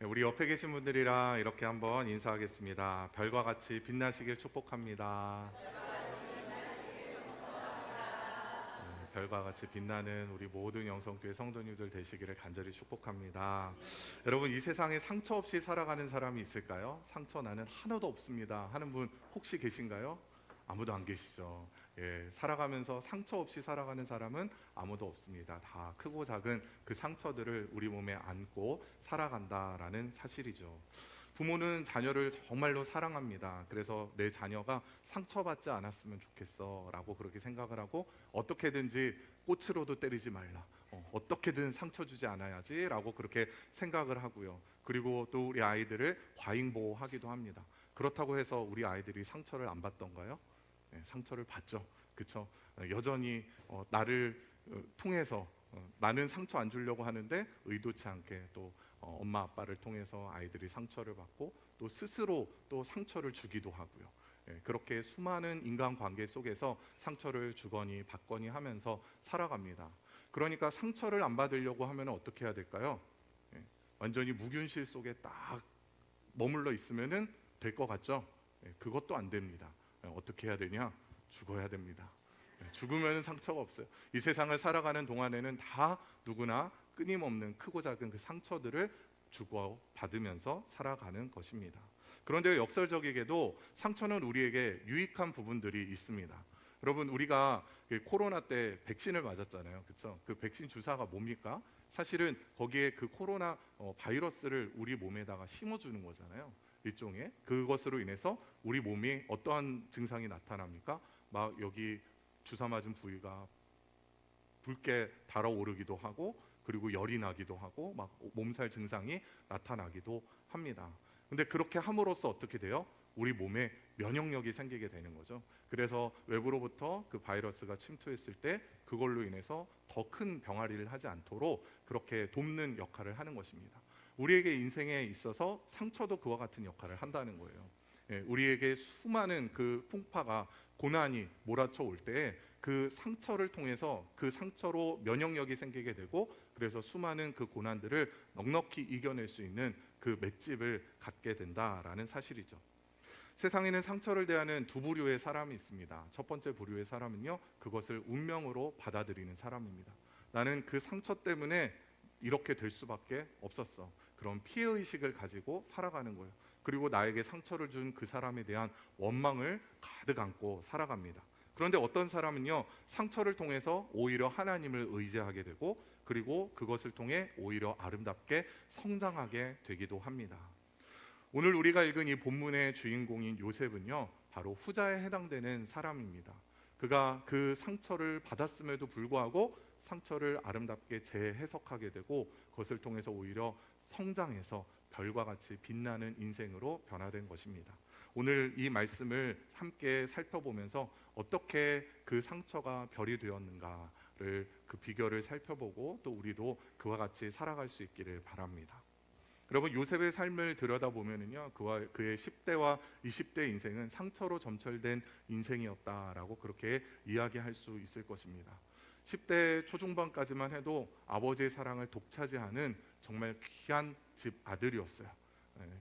네, 우리 옆에 계신 분들이랑 이렇게 한번 인사하겠습니다. 별과 같이 빛나시길 축복합니다. 별과 같이 빛나는 우리 모든 영성교회 성도님들 되시기를 간절히 축복합니다. 여러분, 이 세상에 상처 없이 살아가는 사람이 있을까요? 상처 나는 하나도 없습니다 하는 분 혹시 계신가요? 아무도 안 계시죠. 살아가면서 상처 없이 살아가는 사람은 아무도 없습니다. 다 크고 작은 그 상처들을 우리 몸에 안고 살아간다라는 사실이죠. 부모는 자녀를 정말로 사랑합니다. 그래서 내 자녀가 상처받지 않았으면 좋겠어 라고 그렇게 생각을 하고, 어떻게든지 꽃으로도 때리지 말라, 어떻게든 상처 주지 않아야지 라고 그렇게 생각을 하고요. 그리고 또 우리 아이들을 과잉보호하기도 합니다. 그렇다고 해서 우리 아이들이 상처를 안 받던가요? 상처를 받죠. 그렇죠? 여전히 나를 통해서 나는 상처 안 주려고 하는데 의도치 않게 또 엄마 아빠를 통해서 아이들이 상처를 받고 또 스스로 또 상처를 주기도 하고요. 그렇게 수많은 인간관계 속에서 상처를 주거니 받거니 하면서 살아갑니다. 그러니까 상처를 안 받으려고 하면 어떻게 해야 될까요? 완전히 무균실 속에 딱 머물러 있으면 될 것 같죠? 그것도 안 됩니다. 어떻게 해야 되냐? 죽어야 됩니다. 죽으면 상처가 없어요. 이 세상을 살아가는 동안에는 다 누구나 끊임없는 크고 작은 그 상처들을 주고 받으면서 살아가는 것입니다. 그런데 역설적이게도 상처는 우리에게 유익한 부분들이 있습니다. 여러분, 우리가 그 코로나 때 백신을 맞았잖아요. 그렇죠? 그 백신 주사가 뭡니까? 사실은 거기에 그 코로나 바이러스를 우리 몸에다가 심어주는 거잖아요. 일종의 그것으로 인해서 우리 몸이 어떠한 증상이 나타납니까? 막 여기 주사 맞은 부위가 붉게 달아오르기도 하고, 그리고 열이 나기도 하고, 막 몸살 증상이 나타나기도 합니다. 근데 그렇게 함으로써 어떻게 돼요? 우리 몸에 면역력이 생기게 되는 거죠. 그래서 외부로부터 그 바이러스가 침투했을 때 그걸로 인해서 더 큰 병아리를 하지 않도록 그렇게 돕는 역할을 하는 것입니다. 우리에게 인생에 있어서 상처도 그와 같은 역할을 한다는 거예요. 우리에게 수많은 그 풍파가, 고난이 몰아쳐 올 때에 그 상처를 통해서 그 상처로 면역력이 생기게 되고, 그래서 수많은 그 고난들을 넉넉히 이겨낼 수 있는 그 맷집을 갖게 된다라는 사실이죠. 세상에는 상처를 대하는 두 부류의 사람이 있습니다. 첫 번째 부류의 사람은요, 그것을 운명으로 받아들이는 사람입니다. 나는 그 상처 때문에 이렇게 될 수밖에 없었어. 그런 피해의식을 가지고 살아가는 거예요. 그리고 나에게 상처를 준 그 사람에 대한 원망을 가득 안고 살아갑니다. 그런데 어떤 사람은요, 상처를 통해서 오히려 하나님을 의지하게 되고, 그리고 그것을 통해 오히려 아름답게 성장하게 되기도 합니다. 오늘 우리가 읽은 이 본문의 주인공인 요셉은요, 바로 후자에 해당되는 사람입니다. 그가 그 상처를 받았음에도 불구하고 상처를 아름답게 재해석하게 되고, 그것을 통해서 오히려 성장해서 별과 같이 빛나는 인생으로 변화된 것입니다. 오늘 이 말씀을 함께 살펴보면서 어떻게 그 상처가 별이 되었는가를, 그 비결을 살펴보고 또 우리도 그와 같이 살아갈 수 있기를 바랍니다. 여러분, 요셉의 삶을 들여다보면요, 그와 그의 10대와 20대 인생은 상처로 점철된 인생이었다라고 그렇게 이야기할 수 있을 것입니다. 10대 초중반까지만 해도 아버지의 사랑을 독차지하는 정말 귀한 집 아들이었어요.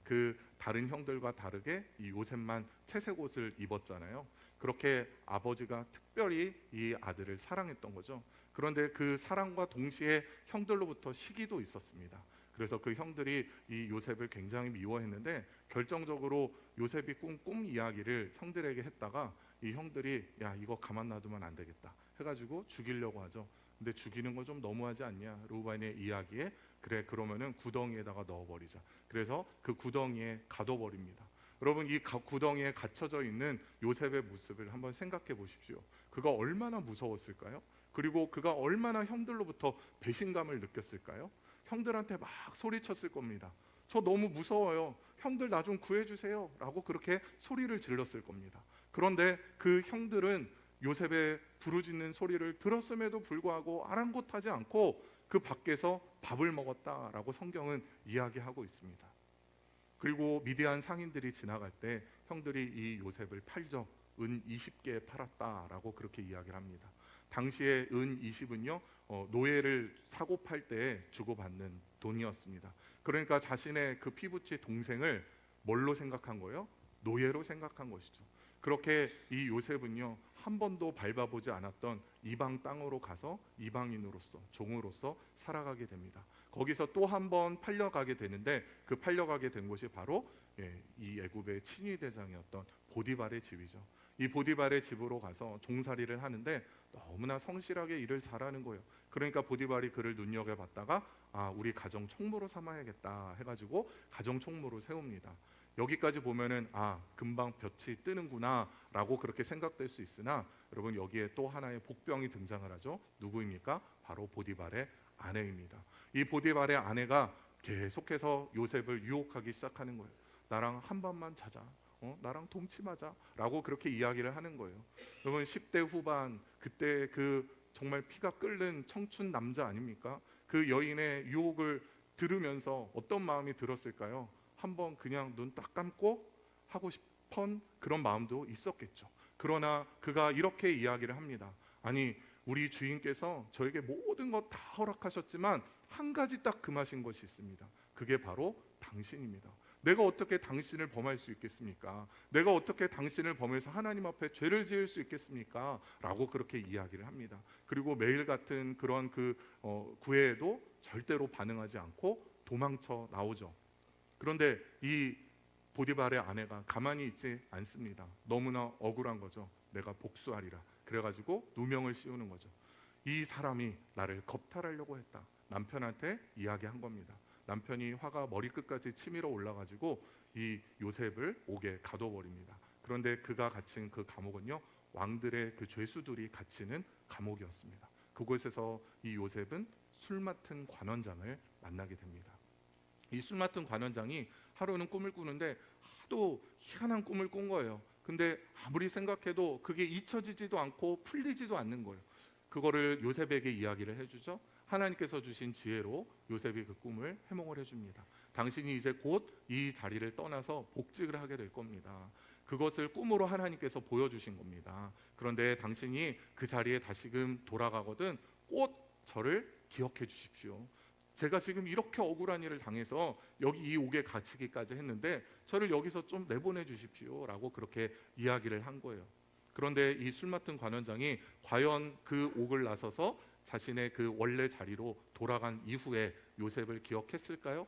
그 다른 형들과 다르게 이 요셉만 채색 옷을 입었잖아요. 그렇게 아버지가 특별히 이 아들을 사랑했던 거죠. 그런데 그 사랑과 동시에 형들로부터 시기도 있었습니다. 그래서 그 형들이 이 요셉을 굉장히 미워했는데, 결정적으로 요셉이 꾼 꿈 이야기를 형들에게 했다가 이 형들이 야, 이거 가만 놔두면 안 되겠다 해가지고 죽이려고 하죠. 근데 죽이는 거 좀 너무하지 않냐, 루벤의 이야기에. 그래, 그러면은 구덩이에다가 넣어버리자. 그래서 그 구덩이에 가둬버립니다. 여러분, 이 구덩이에 갇혀져 있는 요셉의 모습을 한번 생각해 보십시오. 그가 얼마나 무서웠을까요? 그리고 그가 얼마나 형들로부터 배신감을 느꼈을까요? 형들한테 막 소리쳤을 겁니다. 저 너무 무서워요. 형들 나 좀 구해주세요 라고 그렇게 소리를 질렀을 겁니다. 그런데 그 형들은 요셉의 부르짖는 소리를 들었음에도 불구하고 아랑곳하지 않고 그 밖에서 밥을 먹었다라고 성경은 이야기하고 있습니다. 그리고 미디안 상인들이 지나갈 때 형들이 이 요셉을 팔죠. 은 20개 팔았다라고 그렇게 이야기를 합니다. 당시에 은 20은요 노예를 사고 팔 때 주고받는 돈이었습니다. 그러니까 자신의 그 피부치 동생을 뭘로 생각한 거예요? 노예로 생각한 것이죠. 그렇게 이 요셉은요 한 번도 밟아보지 않았던 이방 땅으로 가서 이방인으로서 종으로서 살아가게 됩니다. 거기서 또 한 번 팔려가게 되는데 그 팔려가게 된 곳이 바로 이 애굽의 친위 대장이었던 보디발의 집이죠. 이 보디발의 집으로 가서 종살이를 하는데 너무나 성실하게 일을 잘하는 거예요. 그러니까 보디발이 그를 눈여겨봤다가 우리 가정 총무로 삼아야겠다 해가지고 가정 총무로 세웁니다. 여기까지 보면은 금방 볕이 뜨는구나라고 그렇게 생각될 수 있으나 여러분 여기에 또 하나의 복병이 등장을 하죠. 누구입니까? 바로 보디발의 아내입니다. 이 보디발의 아내가 계속해서 요셉을 유혹하기 시작하는 거예요. 나랑 한 밤만 자자. 나랑 동침하자라고 그렇게 이야기를 하는 거예요. 여러분 10대 후반 그때 그 정말 피가 끓는 청춘 남자 아닙니까? 그 여인의 유혹을 들으면서 어떤 마음이 들었을까요? 한번 그냥 눈 딱 감고 하고 싶은 그런 마음도 있었겠죠. 그러나 그가 이렇게 이야기를 합니다. 아니 우리 주인께서 저에게 모든 것 다 허락하셨지만 한 가지 딱 금하신 것이 있습니다. 그게 바로 당신입니다. 내가 어떻게 당신을 범할 수 있겠습니까? 내가 어떻게 당신을 범해서 하나님 앞에 죄를 지을 수 있겠습니까? 라고 그렇게 이야기를 합니다. 그리고 매일 같은 그런 구애에도 절대로 반응하지 않고 도망쳐 나오죠. 그런데 이 보디발의 아내가 가만히 있지 않습니다. 너무나 억울한 거죠. 내가 복수하리라. 그래가지고 누명을 씌우는 거죠. 이 사람이 나를 겁탈하려고 했다. 남편한테 이야기한 겁니다. 남편이 화가 머리끝까지 치밀어 올라가지고 이 요셉을 옥에 가둬버립니다. 그런데 그가 갇힌 그 감옥은요 왕들의 그 죄수들이 갇히는 감옥이었습니다. 그곳에서 이 요셉은 술 맡은 관원장을 만나게 됩니다. 이 술 맡은 관원장이 하루는 꿈을 꾸는데 하도 희한한 꿈을 꾼 거예요. 근데 아무리 생각해도 그게 잊혀지지도 않고 풀리지도 않는 거예요. 그거를 요셉에게 이야기를 해주죠. 하나님께서 주신 지혜로 요셉이 그 꿈을 해몽을 해줍니다. 당신이 이제 곧 이 자리를 떠나서 복직을 하게 될 겁니다. 그것을 꿈으로 하나님께서 보여주신 겁니다. 그런데 당신이 그 자리에 다시금 돌아가거든 꼭 저를 기억해 주십시오. 제가 지금 이렇게 억울한 일을 당해서 여기 이 옥에 갇히기까지 했는데 저를 여기서 좀 내보내 주십시오 라고 그렇게 이야기를 한 거예요. 그런데 이 술 맡은 관원장이 과연 그 옥을 나서서 자신의 그 원래 자리로 돌아간 이후에 요셉을 기억했을까요?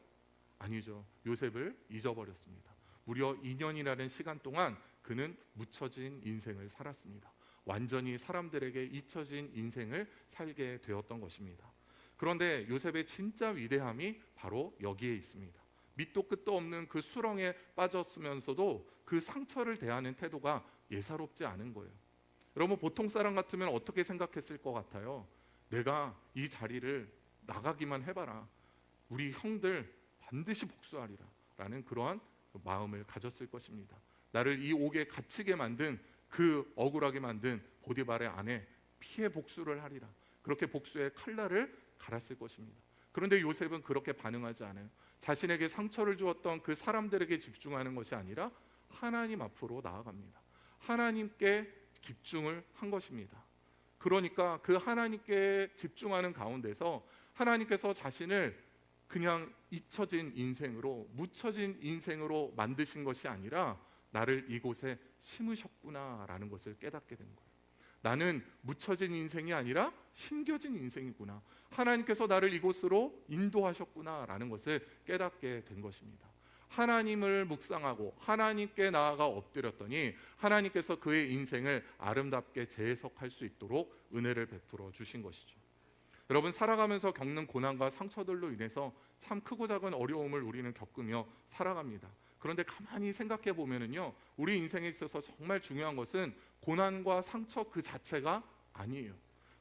아니죠. 요셉을 잊어버렸습니다. 무려 2년이라는 시간 동안 그는 묻혀진 인생을 살았습니다. 완전히 사람들에게 잊혀진 인생을 살게 되었던 것입니다. 그런데 요셉의 진짜 위대함이 바로 여기에 있습니다. 밑도 끝도 없는 그 수렁에 빠졌으면서도 그 상처를 대하는 태도가 예사롭지 않은 거예요. 여러분 보통 사람 같으면 어떻게 생각했을 것 같아요? 내가 이 자리를 나가기만 해봐라. 우리 형들 반드시 복수하리라 라는 그러한 마음을 가졌을 것입니다. 나를 이 옥에 갇히게 만든 그 억울하게 만든 보디발의 아내 피해 복수를 하리라. 그렇게 복수의 칼날을 갈았을 것입니다. 그런데 요셉은 그렇게 반응하지 않아요. 자신에게 상처를 주었던 그 사람들에게 집중하는 것이 아니라 하나님 앞으로 나아갑니다. 하나님께 집중을 한 것입니다. 그러니까 그 하나님께 집중하는 가운데서 하나님께서 자신을 그냥 잊혀진 인생으로 묻혀진 인생으로 만드신 것이 아니라 나를 이곳에 심으셨구나라는 것을 깨닫게 된 거예요. 나는 묻혀진 인생이 아니라 심겨진 인생이구나. 하나님께서 나를 이곳으로 인도하셨구나라는 것을 깨닫게 된 것입니다. 하나님을 묵상하고 하나님께 나아가 엎드렸더니 하나님께서 그의 인생을 아름답게 재해석할 수 있도록 은혜를 베풀어 주신 것이죠. 여러분 살아가면서 겪는 고난과 상처들로 인해서 참 크고 작은 어려움을 우리는 겪으며 살아갑니다. 그런데 가만히 생각해 보면은요, 우리 인생에 있어서 정말 중요한 것은 고난과 상처 그 자체가 아니에요.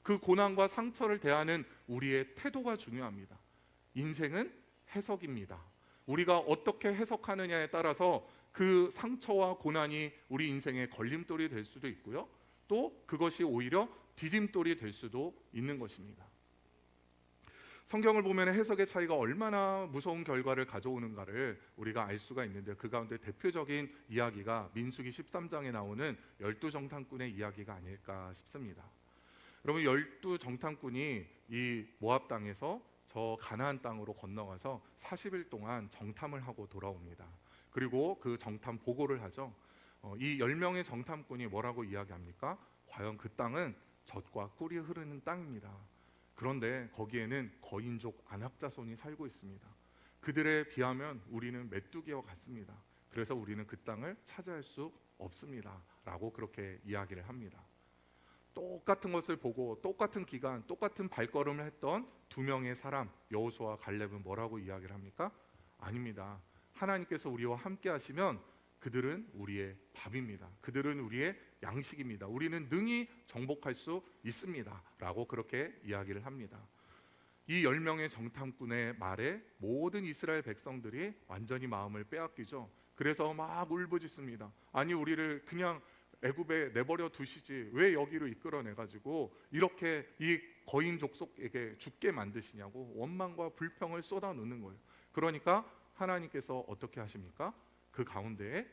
그 고난과 상처를 대하는 우리의 태도가 중요합니다. 인생은 해석입니다. 우리가 어떻게 해석하느냐에 따라서 그 상처와 고난이 우리 인생의 걸림돌이 될 수도 있고요. 또 그것이 오히려 디딤돌이 될 수도 있는 것입니다. 성경을 보면 해석의 차이가 얼마나 무서운 결과를 가져오는가를 우리가 알 수가 있는데 그 가운데 대표적인 이야기가 민수기 13장에 나오는 12정탐꾼의 이야기가 아닐까 싶습니다. 여러분, 12정탐꾼이 이 모압 땅에서 저 가나안 땅으로 건너가서 40일 동안 정탐을 하고 돌아옵니다. 그리고 그 정탐 보고를 하죠. 이 10명의 정탐꾼이 뭐라고 이야기합니까? 과연 그 땅은 젖과 꿀이 흐르는 땅입니다. 그런데 거기에는 거인족 안악자손이 살고 있습니다. 그들에 비하면 우리는 메뚜기와 같습니다. 그래서 우리는 그 땅을 차지할 수 없습니다 라고 그렇게 이야기를 합니다. 똑같은 것을 보고 똑같은 기간, 똑같은 발걸음을 했던 두 명의 사람, 여호수아와 갈렙은 뭐라고 이야기를 합니까? 아닙니다. 하나님께서 우리와 함께 하시면 그들은 우리의 밥입니다. 그들은 우리의 양식입니다. 우리는 능히 정복할 수 있습니다 라고 그렇게 이야기를 합니다. 이 10명의 정탐꾼의 말에 모든 이스라엘 백성들이 완전히 마음을 빼앗기죠. 그래서 막 울부짖습니다. 아니, 우리를 그냥 애굽에 내버려 두시지 왜 여기로 이끌어내 가지고 이렇게 이 거인 족속에게 죽게 만드시냐고 원망과 불평을 쏟아놓는 거예요. 그러니까 하나님께서 어떻게 하십니까? 그 가운데에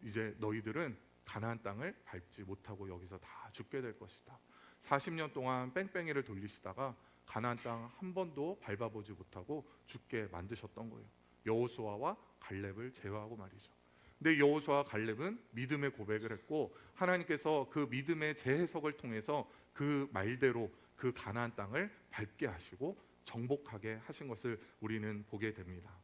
이제 너희들은 가나안 땅을 밟지 못하고 여기서 다 죽게 될 것이다. 40년 동안 뺑뺑이를 돌리시다가 가나안 땅 한 번도 밟아보지 못하고 죽게 만드셨던 거예요. 여호수아와 갈렙을 제외하고 말이죠. 근데 여호수아와 갈렙은 믿음의 고백을 했고 하나님께서 그 믿음의 재해석을 통해서 그 말대로 그 가나안 땅을 밟게 하시고 정복하게 하신 것을 우리는 보게 됩니다.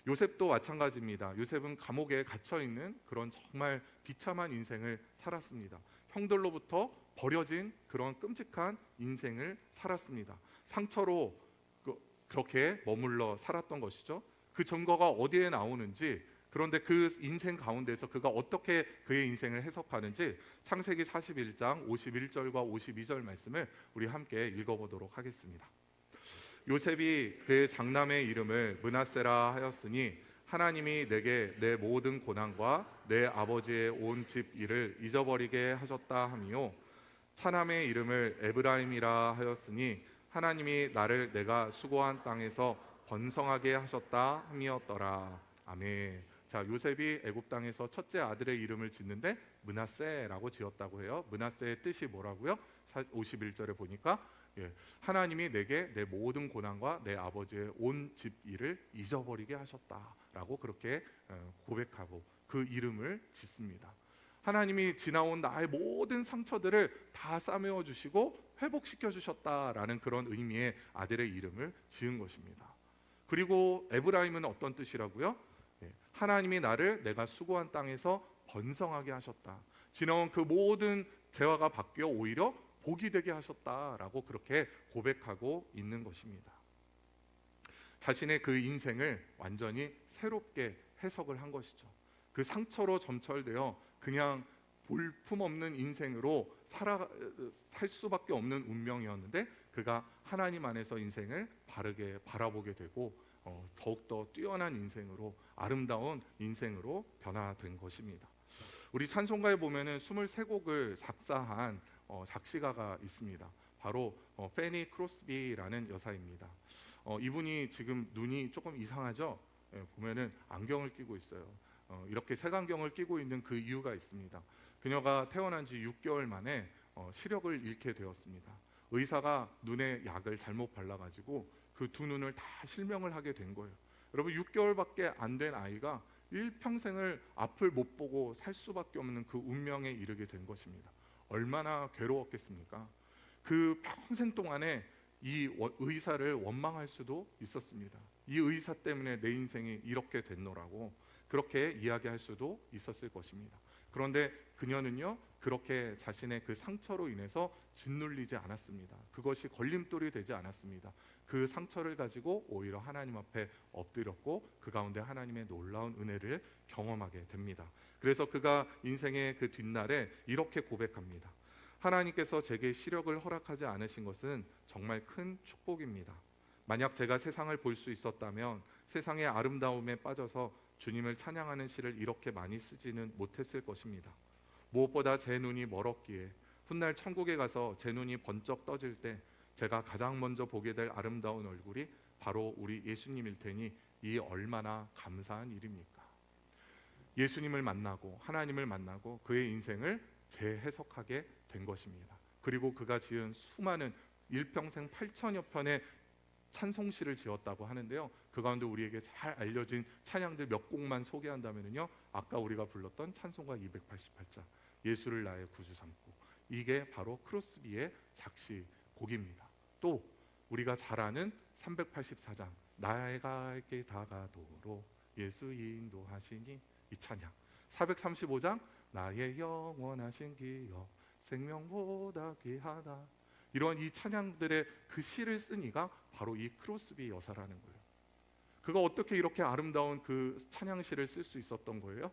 요셉도 마찬가지입니다. 요셉은 감옥에 갇혀 있는 그런 정말 비참한 인생을 살았습니다. 형들로부터 버려진 그런 끔찍한 인생을 살았습니다. 상처로 그렇게 머물러 살았던 것이죠. 그 증거가 어디에 나오는지, 그런데 그 인생 가운데서 그가 어떻게 그의 인생을 해석하는지 창세기 41장 51절과 52절 말씀을 우리 함께 읽어보도록 하겠습니다. 요셉이 그의 장남의 이름을 므낫세라 하였으니 하나님이 내게 내 모든 고난과 내 아버지의 온 집 일을 잊어버리게 하셨다 하미요, 차남의 이름을 에브라임이라 하였으니 하나님이 나를 내가 수고한 땅에서 번성하게 하셨다 함이었더라. 아멘. 자, 요셉이 애굽 땅에서 첫째 아들의 이름을 짓는데 므낫세라고 지었다고 해요. 므낫세의 뜻이 뭐라고요? 51절에 보니까 하나님이 내게 내 모든 고난과 내 아버지의 온 집 일을 잊어버리게 하셨다라고 그렇게 고백하고 그 이름을 짓습니다. 하나님이 지나온 나의 모든 상처들을 다 싸매어 주시고 회복시켜 주셨다라는 그런 의미의 아들의 이름을 지은 것입니다. 그리고 에브라임은 어떤 뜻이라고요? 하나님이 나를 내가 수고한 땅에서 번성하게 하셨다. 지나온 그 모든 재화가 바뀌어 오히려 복이 되게 하셨다라고 그렇게 고백하고 있는 것입니다. 자신의 그 인생을 완전히 새롭게 해석을 한 것이죠. 그 상처로 점철되어 그냥 볼품없는 인생으로 살 수밖에 없는 운명이었는데 그가 하나님 안에서 인생을 바르게 바라보게 되고 더욱더 뛰어난 인생으로, 아름다운 인생으로 변화된 것입니다. 우리 찬송가에 보면은 23곡을 작사한 작시가가 있습니다. 바로 페니 크로스비라는 여사입니다. 이분이 지금 눈이 조금 이상하죠? 보면은 안경을 끼고 있어요. 이렇게 색안경을 끼고 있는 그 이유가 있습니다. 그녀가 태어난 지 6개월 만에 시력을 잃게 되었습니다. 의사가 눈에 약을 잘못 발라가지고 그 두 눈을 다 실명을 하게 된 거예요. 여러분, 6개월밖에 안 된 아이가 일평생을 앞을 못 보고 살 수밖에 없는 그 운명에 이르게 된 것입니다. 얼마나 괴로웠겠습니까? 그 평생 동안에 이 의사를 원망할 수도 있었습니다. 이 의사 때문에 내 인생이 이렇게 됐노라고 그렇게 이야기할 수도 있었을 것입니다. 그런데 그녀는요, 그렇게 자신의 그 상처로 인해서 짓눌리지 않았습니다. 그것이 걸림돌이 되지 않았습니다. 그 상처를 가지고 오히려 하나님 앞에 엎드렸고 그 가운데 하나님의 놀라운 은혜를 경험하게 됩니다. 그래서 그가 인생의 그 뒷날에 이렇게 고백합니다. 하나님께서 제게 시력을 허락하지 않으신 것은 정말 큰 축복입니다. 만약 제가 세상을 볼 수 있었다면 세상의 아름다움에 빠져서 주님을 찬양하는 시를 이렇게 많이 쓰지는 못했을 것입니다. 무엇보다 제 눈이 멀었기에 훗날 천국에 가서 제 눈이 번쩍 떠질 때 제가 가장 먼저 보게 될 아름다운 얼굴이 바로 우리 예수님일 테니 이 얼마나 감사한 일입니까? 예수님을 만나고 하나님을 만나고 그의 인생을 재해석하게 된 것입니다. 그리고 그가 지은 수많은 일평생 8천여 편의 찬송시를 지었다고 하는데요. 그 가운데 우리에게 잘 알려진 찬양들 몇 곡만 소개한다면요, 아까 우리가 불렀던 찬송가 288자, 예수를 나의 구주 삼고, 이게 바로 크로스비의 작시곡입니다. 또 우리가 잘 아는 384장, 나에게 다가도록 예수 인도하시니, 이 찬양. 435장, 나의 영원하신 기업 생명보다 귀하다. 이런 이 찬양들의 그 시를 쓴 이가 바로 이 크로스비 여사라는 거예요. 그가 어떻게 이렇게 아름다운 그 찬양시를 쓸 수 있었던 거예요?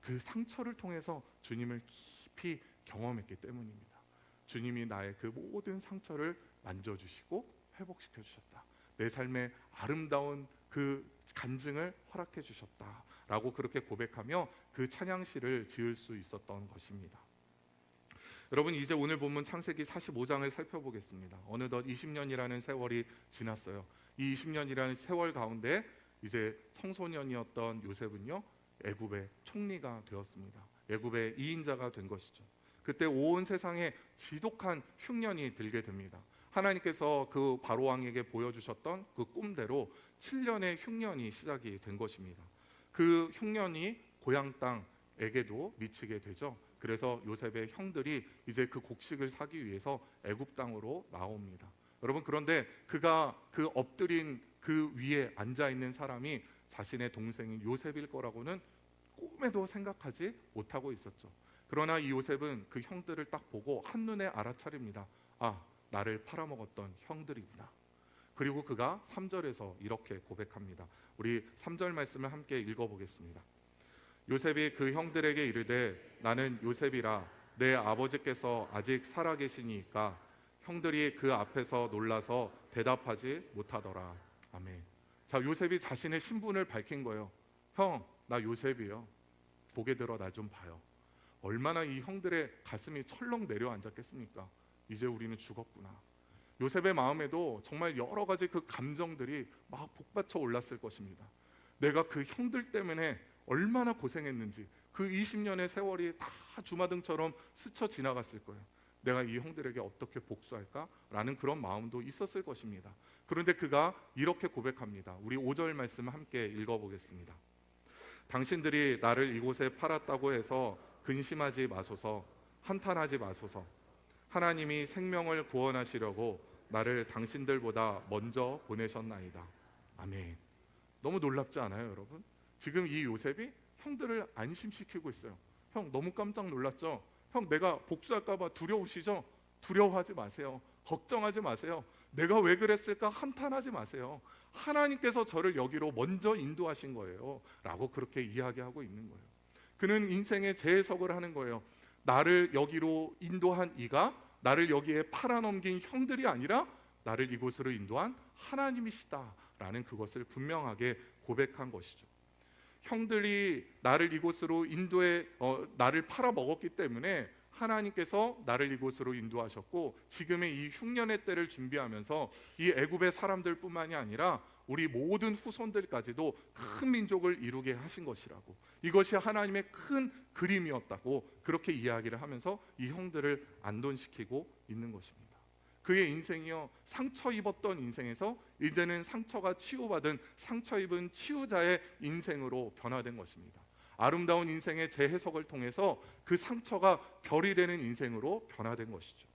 그 상처를 통해서 주님을 깊이 경험했기 때문입니다. 주님이 나의 그 모든 상처를 만져주시고 회복시켜 주셨다. 내 삶의 아름다운 그 간증을 허락해 주셨다라고 그렇게 고백하며 그 찬양시를 지을 수 있었던 것입니다. 여러분, 이제 오늘 본문 창세기 45장을 살펴보겠습니다. 어느덧 20년이라는 세월이 지났어요. 이 20년이라는 세월 가운데 이제 청소년이었던 요셉은요, 애굽의 총리가 되었습니다. 애굽의 2인자가 된 것이죠. 그때 온 세상에 지독한 흉년이 들게 됩니다. 하나님께서 그 바로 왕에게 보여주셨던 그 꿈대로 7년의 흉년이 시작이 된 것입니다. 그 흉년이 고향 땅에게도 미치게 되죠. 그래서 요셉의 형들이 이제 그 곡식을 사기 위해서 애굽 땅으로 나옵니다. 여러분, 그런데 그가 그 엎드린 그 위에 앉아 있는 사람이 자신의 동생인 요셉일 거라고는 꿈에도 생각하지 못하고 있었죠. 그러나 이 요셉은 그 형들을 딱 보고 한눈에 알아차립니다. 아, 나를 팔아먹었던 형들이구나. 그리고 그가 3절에서 이렇게 고백합니다. 우리 3절 말씀을 함께 읽어보겠습니다. 요셉이 그 형들에게 이르되 나는 요셉이라 내 아버지께서 아직 살아계시니까 형들이 그 앞에서 놀라서 대답하지 못하더라. 아멘. 자, 요셉이 자신의 신분을 밝힌 거예요. 형, 나 요셉이요. 고개 들어 날 좀 봐요. 얼마나 이 형들의 가슴이 철렁 내려앉았겠습니까? 이제 우리는 죽었구나. 요셉의 마음에도 정말 여러 가지 그 감정들이 막 복받쳐 올랐을 것입니다. 내가 그 형들 때문에 얼마나 고생했는지, 그 20년의 세월이 다 주마등처럼 스쳐 지나갔을 거예요. 내가 이 형들에게 어떻게 복수할까라는 그런 마음도 있었을 것입니다. 그런데 그가 이렇게 고백합니다. 우리 5절 말씀 함께 읽어보겠습니다. 당신들이 나를 이곳에 팔았다고 해서 근심하지 마소서, 한탄하지 마소서. 하나님이 생명을 구원하시려고 나를 당신들보다 먼저 보내셨나이다. 아멘. 너무 놀랍지 않아요, 여러분? 지금 이 요셉이 형들을 안심시키고 있어요. 형, 너무 깜짝 놀랐죠? 형, 내가 복수할까 봐 두려우시죠? 두려워하지 마세요. 걱정하지 마세요. 내가 왜 그랬을까 한탄하지 마세요. 하나님께서 저를 여기로 먼저 인도하신 거예요 라고 그렇게 이야기하고 있는 거예요. 그는 인생의 재해석을 하는 거예요. 나를 여기로 인도한 이가 나를 여기에 팔아넘긴 형들이 아니라 나를 이곳으로 인도한 하나님이시다라는 그것을 분명하게 고백한 것이죠. 형들이 나를 이곳으로 나를 팔아먹었기 때문에 하나님께서 나를 이곳으로 인도하셨고, 지금의 이 흉년의 때를 준비하면서 이 애굽의 사람들뿐만이 아니라 우리 모든 후손들까지도 큰 민족을 이루게 하신 것이라고, 이것이 하나님의 큰 그림이었다고 그렇게 이야기를 하면서 이 형들을 안돈시키고 있는 것입니다. 그의 인생이요, 상처 입었던 인생에서 이제는 상처가 치유받은 상처 입은 치유자의 인생으로 변화된 것입니다. 아름다운 인생의 재해석을 통해서 그 상처가 별이 되는 인생으로 변화된 것이죠.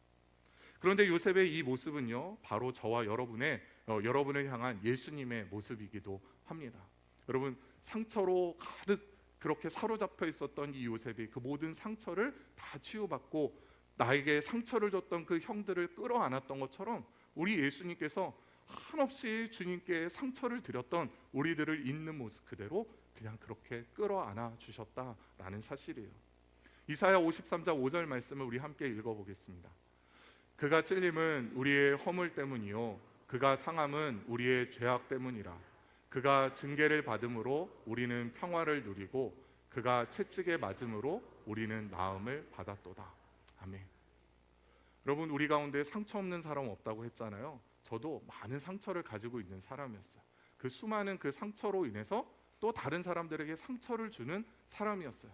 그런데 요셉의 이 모습은요, 바로 저와 여러분을 향한 예수님의 모습이기도 합니다. 여러분, 상처로 가득 그렇게 사로잡혀 있었던 이 요셉이 그 모든 상처를 다 치유받고 나에게 상처를 줬던 그 형들을 끌어안았던 것처럼 우리 예수님께서 한없이 주님께 상처를 드렸던 우리들을 있는 모습 그대로 그냥 그렇게 끌어안아 주셨다라는 사실이에요. 이사야 53장 5절 말씀을 우리 함께 읽어보겠습니다. 그가 찔림은 우리의 허물 때문이요 그가 상함은 우리의 죄악 때문이라. 그가 징계를 받음으로 우리는 평화를 누리고 그가 채찍에 맞음으로 우리는 나음을 받았도다. 아멘. 여러분, 우리 가운데 상처 없는 사람 없다고 했잖아요. 저도 많은 상처를 가지고 있는 사람이었어요. 그 수많은 그 상처로 인해서 또 다른 사람들에게 상처를 주는 사람이었어요.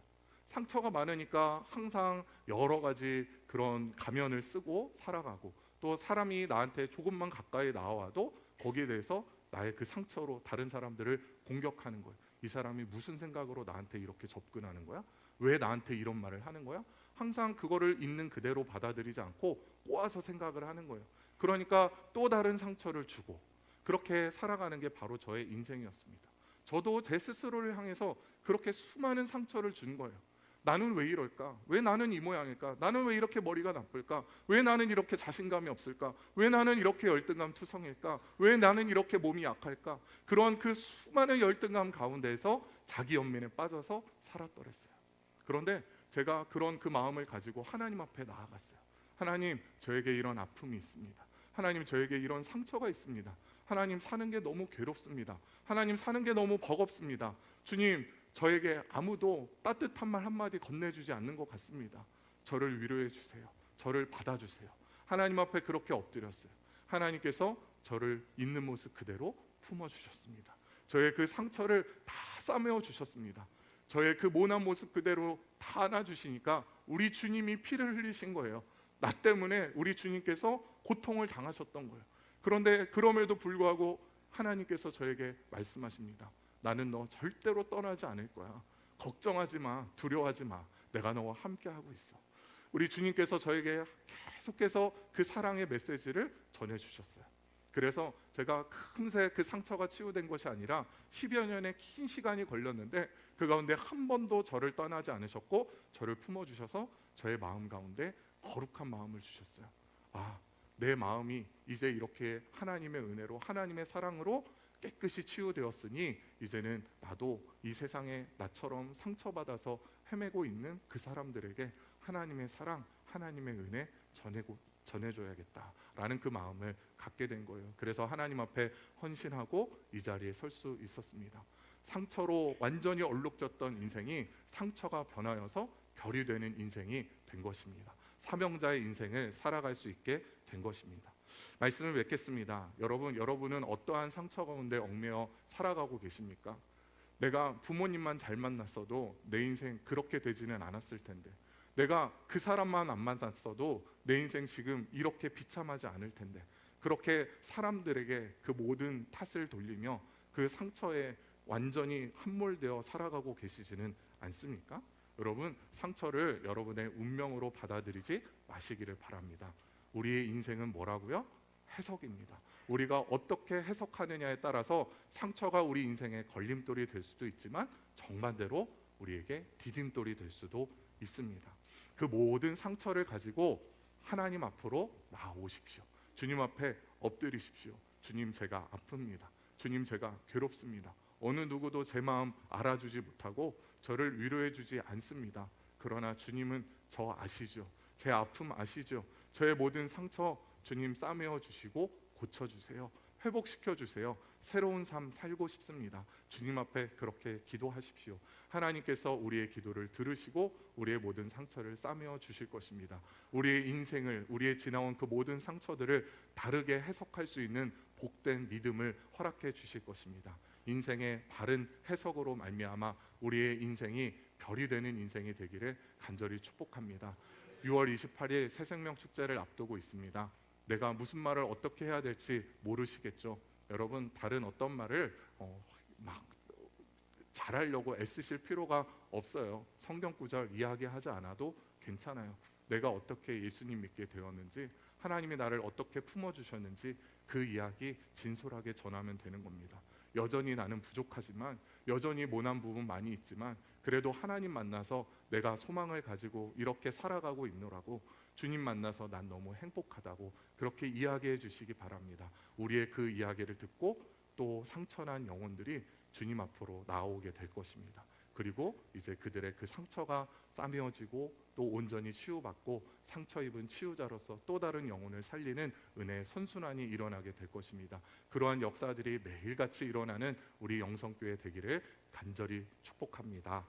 상처가 많으니까 항상 여러 가지 그런 가면을 쓰고 살아가고, 또 사람이 나한테 조금만 가까이 나와도 거기에 대해서 나의 그 상처로 다른 사람들을 공격하는 거예요. 이 사람이 무슨 생각으로 나한테 이렇게 접근하는 거야? 왜 나한테 이런 말을 하는 거야? 항상 그거를 있는 그대로 받아들이지 않고 꼬아서 생각을 하는 거예요. 그러니까 또 다른 상처를 주고, 그렇게 살아가는 게 바로 저의 인생이었습니다. 저도 제 스스로를 향해서 그렇게 수많은 상처를 준 거예요. 나는 왜 이럴까? 왜 나는 이 모양일까? 나는 왜 이렇게 머리가 나쁠까? 왜 나는 이렇게 자신감이 없을까? 왜 나는 이렇게 열등감 투성일까? 왜 나는 이렇게 몸이 약할까? 그런 그 수많은 열등감 가운데서 자기 연민에 빠져서 살았더랬어요. 그런데 제가 그런 그 마음을 가지고 하나님 앞에 나아갔어요. 하나님, 저에게 이런 아픔이 있습니다. 하나님, 저에게 이런 상처가 있습니다. 하나님, 사는 게 너무 괴롭습니다. 하나님, 사는 게 너무 버겁습니다. 주님, 저에게 아무도 따뜻한 말 한마디 건네주지 않는 것 같습니다. 저를 위로해 주세요. 저를 받아주세요. 하나님 앞에 그렇게 엎드렸어요. 하나님께서 저를 있는 모습 그대로 품어주셨습니다. 저의 그 상처를 다 싸매어 주셨습니다. 저의 그 모난 모습 그대로 다 안아주시니까 우리 주님이 피를 흘리신 거예요. 나 때문에 우리 주님께서 고통을 당하셨던 거예요. 그런데 그럼에도 불구하고 하나님께서 저에게 말씀하십니다. 나는 너 절대로 떠나지 않을 거야. 걱정하지 마, 두려워하지 마. 내가 너와 함께 하고 있어. 우리 주님께서 저에게 계속해서 그 사랑의 메시지를 전해주셨어요. 그래서 제가 금세 그 상처가 치유된 것이 아니라 10여 년의 긴 시간이 걸렸는데, 그 가운데 한 번도 저를 떠나지 않으셨고 저를 품어주셔서 저의 마음 가운데 거룩한 마음을 주셨어요. 내 마음이 이제 이렇게 하나님의 은혜로, 하나님의 사랑으로 깨끗이 치유되었으니 이제는 나도 이 세상에 나처럼 상처받아서 헤매고 있는 그 사람들에게 하나님의 사랑, 하나님의 은혜 전해줘야겠다라는 그 마음을 갖게 된 거예요. 그래서 하나님 앞에 헌신하고 이 자리에 설 수 있었습니다. 상처로 완전히 얼룩졌던 인생이 상처가 변하여서 별이 되는 인생이 된 것입니다. 사명자의 인생을 살아갈 수 있게 된 것입니다. 말씀을 맺겠습니다. 여러분은 어떠한 상처 가운데 얽매여 살아가고 계십니까? 내가 부모님만 잘 만났어도 내 인생 그렇게 되지는 않았을 텐데, 내가 그 사람만 안 만났어도 내 인생 지금 이렇게 비참하지 않을 텐데, 그렇게 사람들에게 그 모든 탓을 돌리며 그 상처에 완전히 함몰되어 살아가고 계시지는 않습니까? 여러분, 상처를 여러분의 운명으로 받아들이지 마시기를 바랍니다. 우리의 인생은 뭐라고요? 해석입니다. 우리가 어떻게 해석하느냐에 따라서 상처가 우리 인생의 걸림돌이 될 수도 있지만 정반대로 우리에게 디딤돌이 될 수도 있습니다. 그 모든 상처를 가지고 하나님 앞으로 나아오십시오. 주님 앞에 엎드리십시오. 주님, 제가 아픕니다. 주님, 제가 괴롭습니다. 어느 누구도 제 마음 알아주지 못하고 저를 위로해 주지 않습니다. 그러나 주님은 저 아시죠? 제 아픔 아시죠? 저의 모든 상처 주님 싸매어 주시고 고쳐주세요. 회복시켜 주세요. 새로운 삶 살고 싶습니다. 주님 앞에 그렇게 기도하십시오. 하나님께서 우리의 기도를 들으시고 우리의 모든 상처를 싸매어 주실 것입니다. 우리의 인생을, 우리의 지나온 그 모든 상처들을 다르게 해석할 수 있는 복된 믿음을 허락해 주실 것입니다. 인생의 바른 해석으로 말미암아 우리의 인생이 별이 되는 인생이 되기를 간절히 축복합니다. 6월 28일 새생명 축제를 앞두고 있습니다. 내가 무슨 말을 어떻게 해야 될지 모르시겠죠. 여러분, 다른 어떤 말을 막 잘하려고 애쓰실 필요가 없어요. 성경 구절 이야기하지 않아도 괜찮아요. 내가 어떻게 예수님 믿게 되었는지, 하나님이 나를 어떻게 품어주셨는지 그 이야기 진솔하게 전하면 되는 겁니다. 여전히 나는 부족하지만, 여전히 모난 부분 많이 있지만, 그래도 하나님 만나서 내가 소망을 가지고 이렇게 살아가고 있노라고, 주님 만나서 난 너무 행복하다고 그렇게 이야기해 주시기 바랍니다. 우리의 그 이야기를 듣고 또 상처난 영혼들이 주님 앞으로 나오게 될 것입니다. 그리고 이제 그들의 그 상처가 싸매어지고 또 온전히 치유받고 상처 입은 치유자로서 또 다른 영혼을 살리는 은혜의 선순환이 일어나게 될 것입니다. 그러한 역사들이 매일같이 일어나는 우리 영성교회 되기를 간절히 축복합니다.